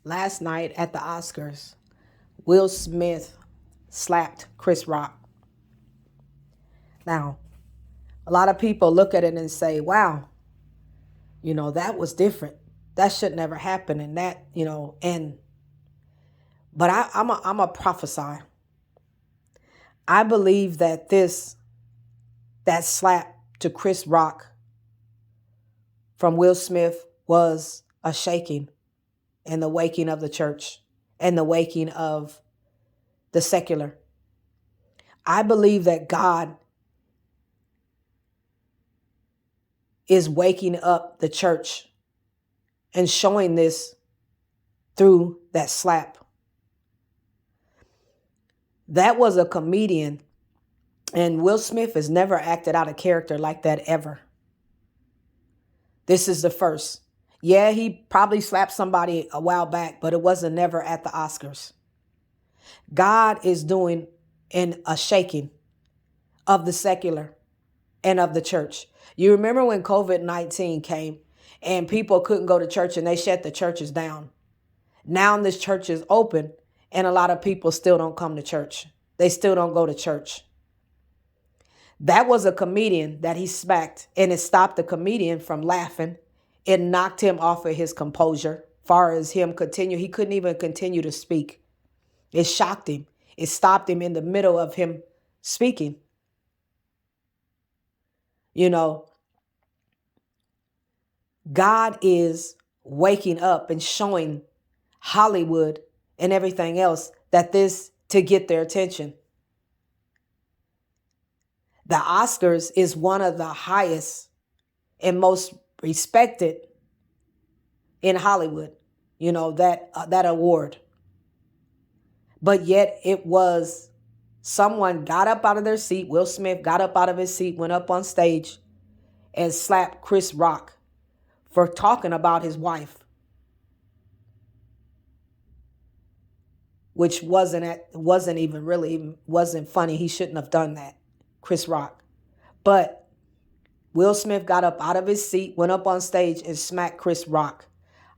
Last night at the Oscars, Will Smith slapped Chris Rock. Now, a lot of people look at it and say, wow, that was different. That should never happen. And but I'm a prophesy. I believe that that slap to Chris Rock from Will Smith was a shaking and the waking of the church and the waking of the secular. I believe that God is waking up the church and showing this through that slap. That was a comedian, and Will Smith has never acted out of character like that ever. This is the first. Yeah, he probably slapped somebody a while back, but it wasn't never at the Oscars. God is doing a shaking of the secular and of the church. You remember when COVID-19 came and people couldn't go to church and they shut the churches down. Now this church is open and a lot of people still don't come to church. They still don't go to church. That was a comedian that he smacked, and it stopped the comedian from laughing. It knocked him off of his composure. Far as him continue, he couldn't even continue to speak. It shocked him. It stopped him in the middle of him speaking. God is waking up and showing Hollywood and everything else that this to get their attention. The Oscars is one of the highest and most respected in Hollywood, that award. But yet it was someone got up out of their seat. Will Smith got up out of his seat, went up on stage and slapped Chris Rock for talking about his wife, which wasn't funny. He shouldn't have done that, Chris Rock. But Will Smith got up out of his seat, went up on stage and smacked Chris Rock.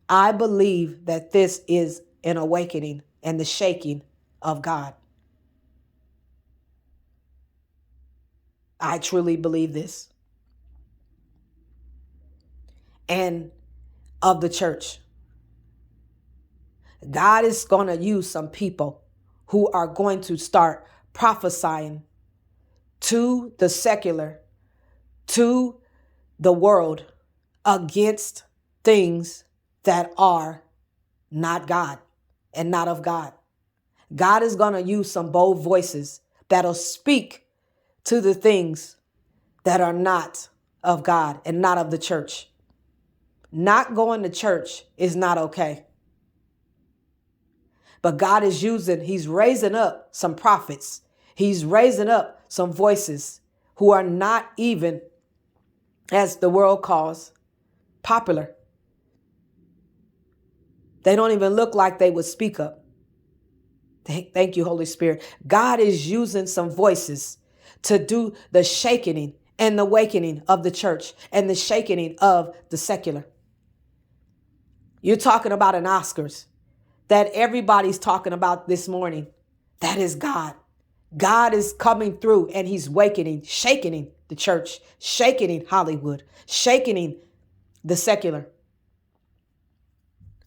I believe that this is an awakening and the shaking of God. I truly believe this. And of the church. God is going to use some people who are going to start prophesying to the secular, to the world, against things that are not God and not of God. God is going to use some bold voices that'll speak to the things that are not of God and not of the church. Not going to church is not okay. But God is he's raising up some prophets. He's raising up some voices who are not even, as the world calls, popular. They don't even look like they would speak up. Thank you, Holy Spirit. God is using some voices to do the shaking and the awakening of the church and the shaking of the secular. You're talking about an Oscars that everybody's talking about this morning. That is God. God is coming through and he's awakening, shaking the church, shaking Hollywood, shaking the secular.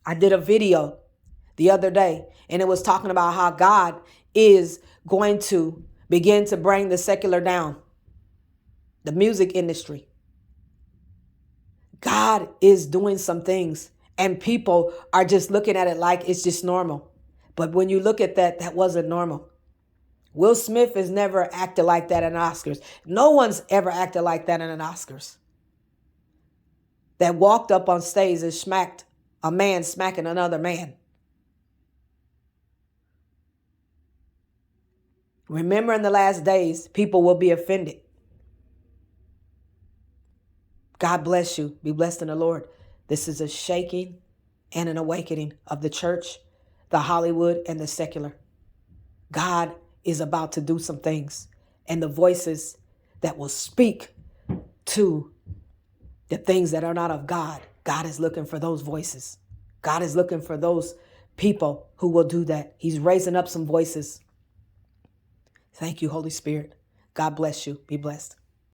I did a video the other day and it was talking about how God is going to begin to bring the secular down, the music industry. God is doing some things and people are just looking at it like it's just normal. But when you look at that, that wasn't normal. Will Smith has never acted like that in Oscars. No one's ever acted like that in an Oscars. That walked up on stage and smacked a man smacking another man. Remember, in the last days, people will be offended. God bless you. Be blessed in the Lord. This is a shaking and an awakening of the church, the Hollywood, and the secular. God is about to do some things, and the voices that will speak to the things that are not of God, God is looking for those voices. God is looking for those people who will do that. He's raising up some voices. Thank you, Holy Spirit. God bless you. Be blessed.